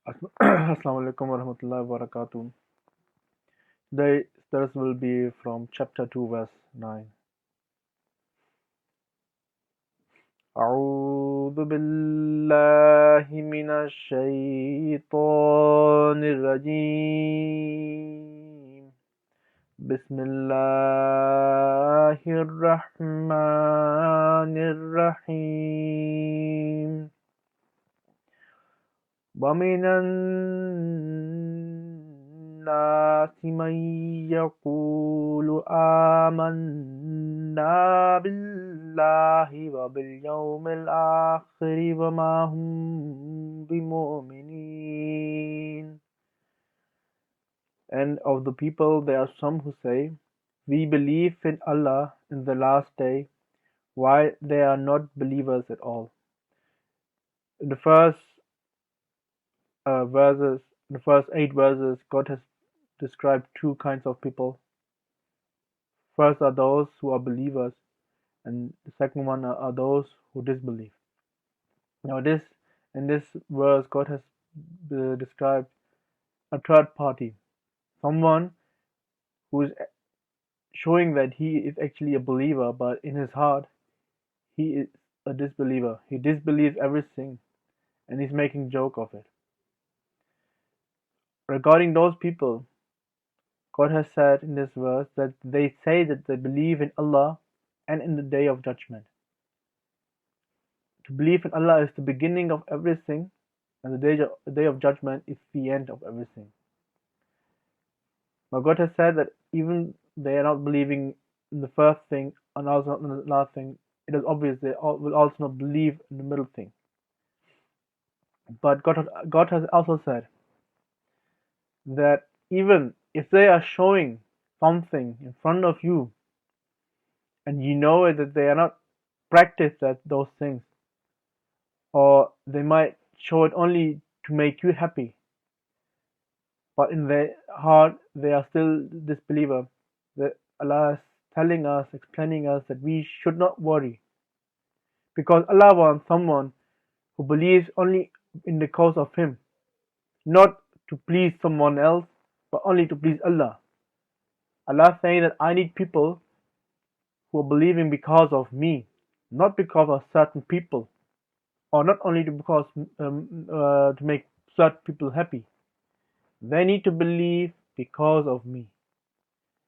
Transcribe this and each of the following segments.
Assalamu alaikum warahmatullahi wabarakatuh. Today's verse will be from chapter 2, verse 9. أعوذ بالله من الشيطان الرجيم بسم الله الرحمن الرحيم ومن الناس من يقول آمنا بالله وباليوم الآخر وما هم بمؤمنين. And of the people there are some who say, we believe in Allah in the last day, while they are not believers at all. In the first verses, the first 8 verses, God has described two kinds of people. First are those who are believers, and the second one are those who disbelieve. Now, in this verse, God has described a third party, someone who is showing that he is actually a believer, but in his heart, he is a disbeliever. He disbelieves everything, and he's making joke of it. Regarding those people, God has said in this verse that they say that they believe in Allah and in the Day of Judgment. To believe in Allah is the beginning of everything, and the Day of Judgment is the end of everything. But God has said that even they are not believing in the first thing and also not in the last thing, it is obvious they will also not believe in the middle thing. But God has also said that even if they are showing something in front of you and you know that they are not practiced at those things, or they might show it only to make you happy, but in their heart they are still disbeliever, that Allah is telling us, explaining us that we should not worry, because Allah wants someone who believes only in the cause of Him, not to please someone else, but only to please Allah. Allah is saying that I need people who are believing because of me, not because of certain people, or not only to make certain people happy. They need to believe because of me.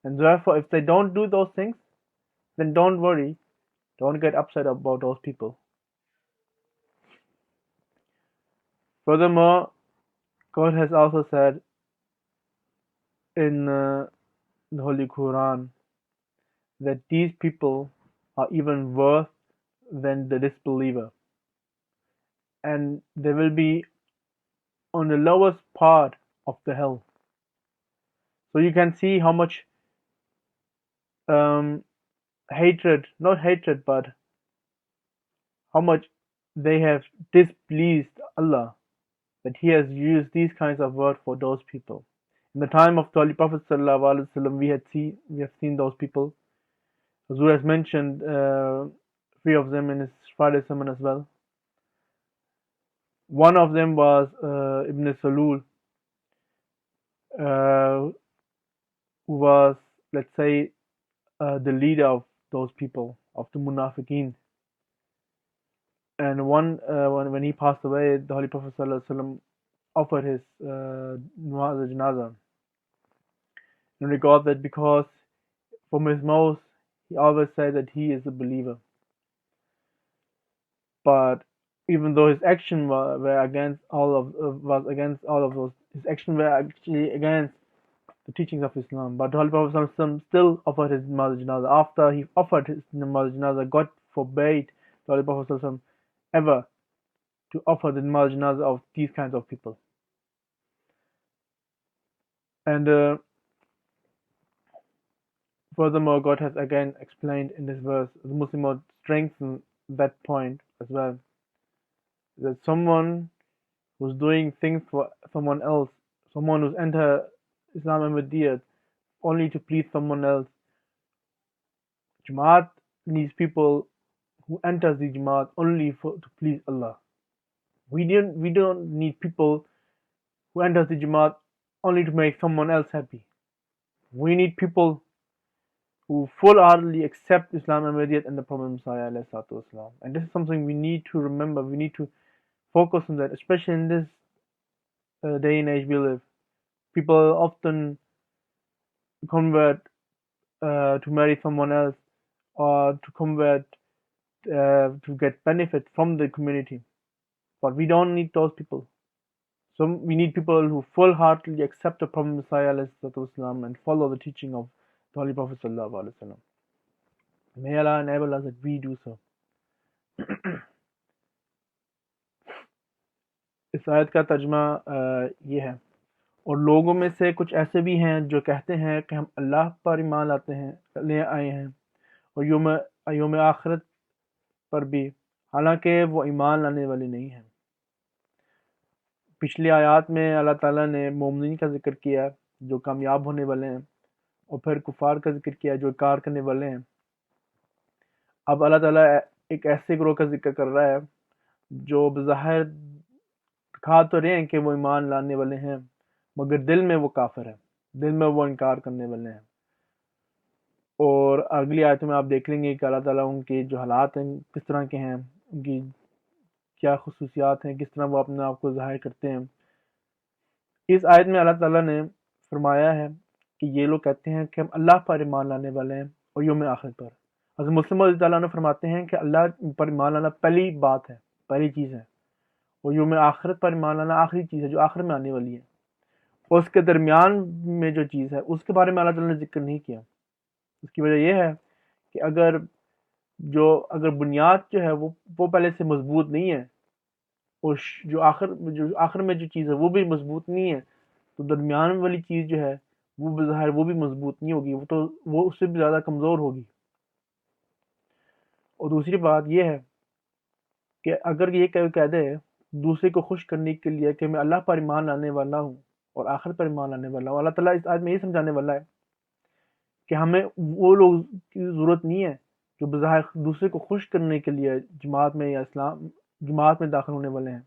And therefore, if they don't do those things, then don't worry, don't get upset about those people. Furthermore, God has also said in the Holy Quran that these people are even worse than the disbeliever, and they will be on the lowest part of the hell. So you can see how much hatred, not hatred, but how much they have displeased Allah, that He has used these kinds of words for those people. In the time of the Holy Prophet ﷺ, we have seen those people. Huzur has mentioned three of them in his Friday sermon as well. One of them was Ibn Salul, who was, let's say, the leader of those people, of the Munafiqeen. And when he passed away, the Holy Prophet ﷺ offered his janazah, in regard that because from his mouth he always said that he is a believer. But even though his action were against was against all of those, his action were actually against the teachings of Islam. But the Holy Prophet ﷺ still offered his namaz janazah. After he offered his namaz janazah, God forbade the Holy Prophet ﷺ ever to offer the namaz janazah of these kinds of people. And furthermore, God has again explained in this verse, the Muslim would strengthen that point as well, that someone who's doing things for someone else, someone who's entered Islam and Madiyat only to please someone else, Jamaat needs people who enters the Jamaat only to please Allah. We don't need people who enters the Jamaat only to make someone else happy. We need people who full-heartedly accept Islam, Ahmadiyyat, and the Prophet Messiah alayhi salatu wasalam. And this is something we need to remember. We need to focus on that, especially in this day and age we live. People often convert to marry someone else or to convert to get benefit from the community. But we don't need those people. So we need people who full-heartedly accept the Prophet Messiah alayhi salatu wasalam and follow the teaching of the Holy Prophet sallallahu alaihi wasallam. May Allah enable us that we do so. اس آیت کا ترجمہ یہ ہے، اور لوگوں میں سے کچھ ایسے بھی ہیں جو کہتے ہیں کہ ہم اللہ پر ایمان لاتے ہیں، لے آئے ہیں، اور یوم آخرت پر بھی، حالانکہ وہ ایمان لانے والے نہیں ہیں۔ پچھلی آیات میں اللہ تعالیٰ نے مومنین کا ذکر کیا جو کامیاب ہونے والے ہیں، اور پھر کفار کا ذکر کیا جو انکار کرنے والے ہیں۔ اب اللہ تعالیٰ ایک ایسے گروہ کا ذکر کر رہا ہے جو بظاہر دکھا تو رہے ہیں کہ وہ ایمان لانے والے ہیں، مگر دل میں وہ کافر ہیں، دل میں وہ انکار کرنے والے ہیں۔ اور اگلی آیتوں میں آپ دیکھ لیں گے کہ اللہ تعالیٰ ان کے جو حالات ہیں کس طرح کے ہیں، ان کی کیا خصوصیات ہیں، کس طرح وہ اپنے آپ کو ظاہر کرتے ہیں۔ اس آیت میں اللہ تعالیٰ نے فرمایا ہے کہ یہ لوگ کہتے ہیں کہ ہم اللہ پر ایمان لانے والے ہیں اور یوم آخر پر۔ حضرت مسلم رضی اللہ عنہ فرماتے ہیں کہ اللہ پر ایمان لانا پہلی بات ہے، پہلی چیز ہے، اور یوم آخرت پر ایمان لانا آخری چیز ہے جو آخر میں آنے والی ہے، اور اس کے درمیان میں جو چیز ہے اس کے بارے میں اللہ تعالیٰ نے ذکر نہیں کیا۔ اس کی وجہ یہ ہے کہ اگر بنیاد جو ہے وہ پہلے سے مضبوط نہیں ہے، اور جو آخر میں جو چیز ہے وہ بھی مضبوط نہیں ہے، تو درمیان والی چیز جو ہے وہ بظاہر وہ بھی مضبوط نہیں ہوگی، وہ اس سے بھی زیادہ کمزور ہوگی۔ اور دوسری بات یہ ہے کہ اگر یہ کہہ دے دوسرے کو خوش کرنے کے لیے کہ میں اللہ پر ایمان لانے والا ہوں اور آخر پر ایمان لانے والا ہوں، اللہ تعالیٰ اس آیت میں یہ سمجھانے والا ہے کہ ہمیں وہ لوگ کی ضرورت نہیں ہے جو بظاہر دوسرے کو خوش کرنے کے لیے جماعت میں یا جماعت میں داخل ہونے والے ہیں۔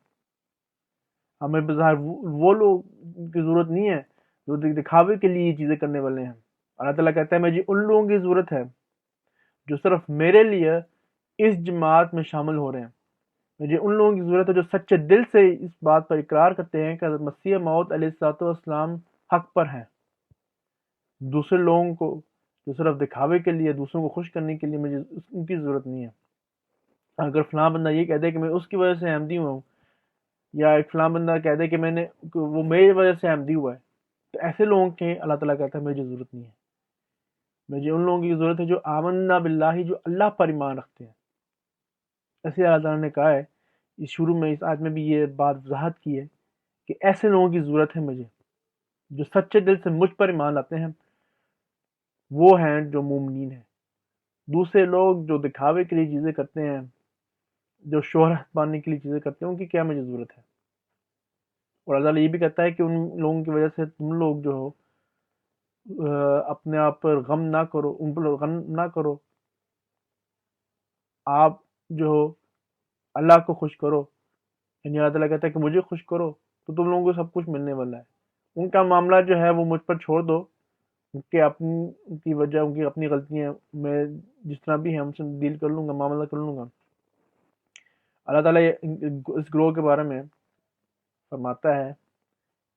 ہمیں بظاہر وہ لوگ کی ضرورت نہیں ہے جو دکھاوے کے لیے یہ چیزیں کرنے والے ہیں۔ اللہ تعالیٰ کہتا ہے مجھے ان لوگوں کی ضرورت ہے جو صرف میرے لیے اس جماعت میں شامل ہو رہے ہیں۔ مجھے ان لوگوں کی ضرورت ہے جو سچے دل سے اس بات پر اقرار کرتے ہیں کہ حضرت مسیح موعود علیہ الصلوۃ والسلام حق پر ہیں۔ دوسرے لوگوں کو جو صرف دکھاوے کے لیے، دوسروں کو خوش کرنے کے لیے مجھے ان کی ضرورت نہیں ہے۔ اگر فلاں بندہ یہ کہہ دے کہ میں اس کی وجہ سے احمدی ہوا ہوں، یا ایک فلاں بندہ کہہ دے کہ وہ میری وجہ سے احمدی ہوا ہے، تو ایسے لوگوں کے اللہ تعالیٰ کہتا ہے مجھے ضرورت نہیں ہے۔ مجھے ان لوگوں کی ضرورت ہے جو آمنا باللہ، جو اللہ پر ایمان رکھتے ہیں۔ ایسے اللہ تعالیٰ نے کہا ہے اس شروع میں، اس آیت میں بھی یہ بات وضاحت کی ہے کہ ایسے لوگوں کی ضرورت ہے مجھے جو سچے دل سے مجھ پر ایمان لاتے ہیں، وہ ہیں جو مومنین ہیں۔ دوسرے لوگ جو دکھاوے کے لیے چیزیں کرتے ہیں، جو شہرت پانے کے لیے چیزیں کرتے ہیں، ان کی کیا مجھے ضرورت ہے۔ اور اللہ تعالیٰ یہ بھی کہتا ہے کہ ان لوگوں کی وجہ سے تم لوگ جو ہو اپنے آپ پر غم نہ کرو، ان پر غم نہ کرو، آپ جو ہو اللہ کو خوش کرو۔ یعنی اللہ تعالیٰ کہتا ہے کہ مجھے خوش کرو تو تم لوگوں کو سب کچھ ملنے والا ہے۔ ان کا معاملہ جو ہے وہ مجھ پر چھوڑ دو، ان کی وجہ، ان کی اپنی غلطیاں، میں جس طرح بھی ہے ان سے ڈیل کر لوں گا، معاملہ کر لوں گا۔ اللہ تعالیٰ اس گروہ کے بارے میں فرماتا ہے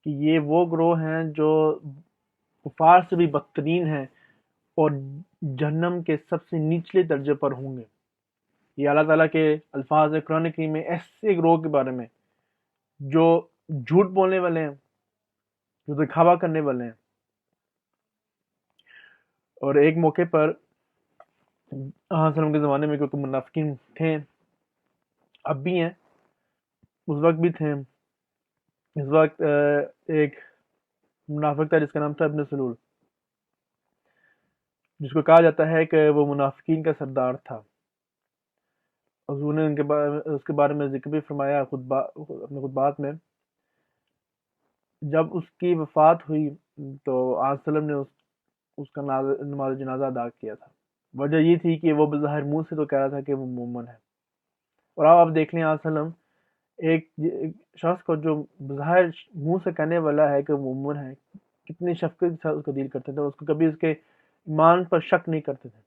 کہ یہ وہ گروہ ہیں جو کفار سے بھی بدترین ہیں اور جہنم کے سب سے نچلے درجے پر ہوں گے۔ یہ اللہ تعالیٰ کے الفاظ قرآن کریم میں ایسے گروہ کے بارے میں جو جھوٹ بولنے والے ہیں، جو دکھاوا کرنے والے ہیں۔ اور ایک موقع پر وسلم کے زمانے میں کیونکہ منافقین تھے، اب بھی ہیں، اس وقت بھی تھے۔ اس وقت ایک منافق تھا جس کا نام تھا ابن سلول، جس کو کہا جاتا ہے کہ وہ منافقین کا سردار تھا۔ حضور نے اس کے بارے میں ذکر بھی فرمایا اپنے خطبات میں۔ جب اس کی وفات ہوئی تو آج وسلم نے اس کا نماز جنازہ ادا کیا تھا۔ وجہ یہ تھی کہ وہ بظاہر منہ سے تو کہہ رہا تھا کہ وہ مومن ہے، اور آپ دیکھ لیں آج وسلم ایک شخص کو جو بظاہر منہ سے کہنے والا ہے کہ وہ مومن ہے، کتنی شفقت کے ساتھ اس کو ڈیل کرتے تھے، اس کو کبھی اس کے ایمان پر شک نہیں کرتے تھے.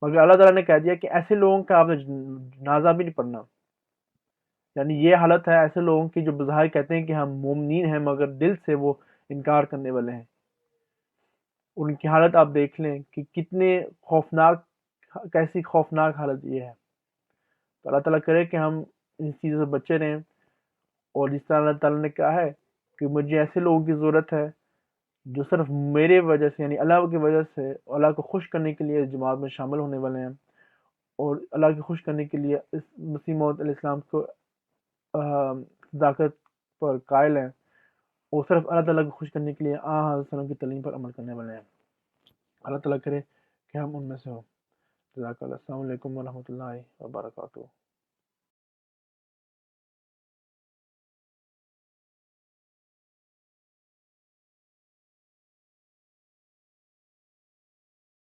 مگر اللہ تعالیٰ نے کہہ دیا کہ ایسے لوگوں کا آپ نے جنازہ بھی نہیں پڑھنا. یعنی یہ حالت ہے ایسے لوگوں کی جو بظاہر کہتے ہیں کہ ہم مومنین ہیں مگر دل سے وہ انکار کرنے والے ہیں. ان کی حالت آپ دیکھ لیں کہ کتنے خوفناک، کیسی خوفناک حالت یہ ہے. تو اللہ تعالیٰ کرے کہ ہم ان چیزوں سے بچے رہیں، اور جس طرح اللہ تعالیٰ نے کہا ہے کہ مجھے ایسے لوگوں کی ضرورت ہے جو صرف میرے وجہ سے، یعنی اللہ کی وجہ سے اللہ کو خوش کرنے کے لیے جماعت میں شامل ہونے والے ہیں، اور اللہ کو خوش کرنے کے لیے اس مسیح موعود علیہ السلام کو صداقت پر قائل ہیں، اور صرف اللہ تعالیٰ کو خوش کرنے کے لیے حضرت صلی اللہ علیہ وسلم کی تعلیم پر عمل کرنے والے ہیں. اللہ تعالیٰ کرے کہ ہم ان میں سے ہوں. جزاک اللہ. السلام علیکم ورحمۃ اللہ وبرکاتہ.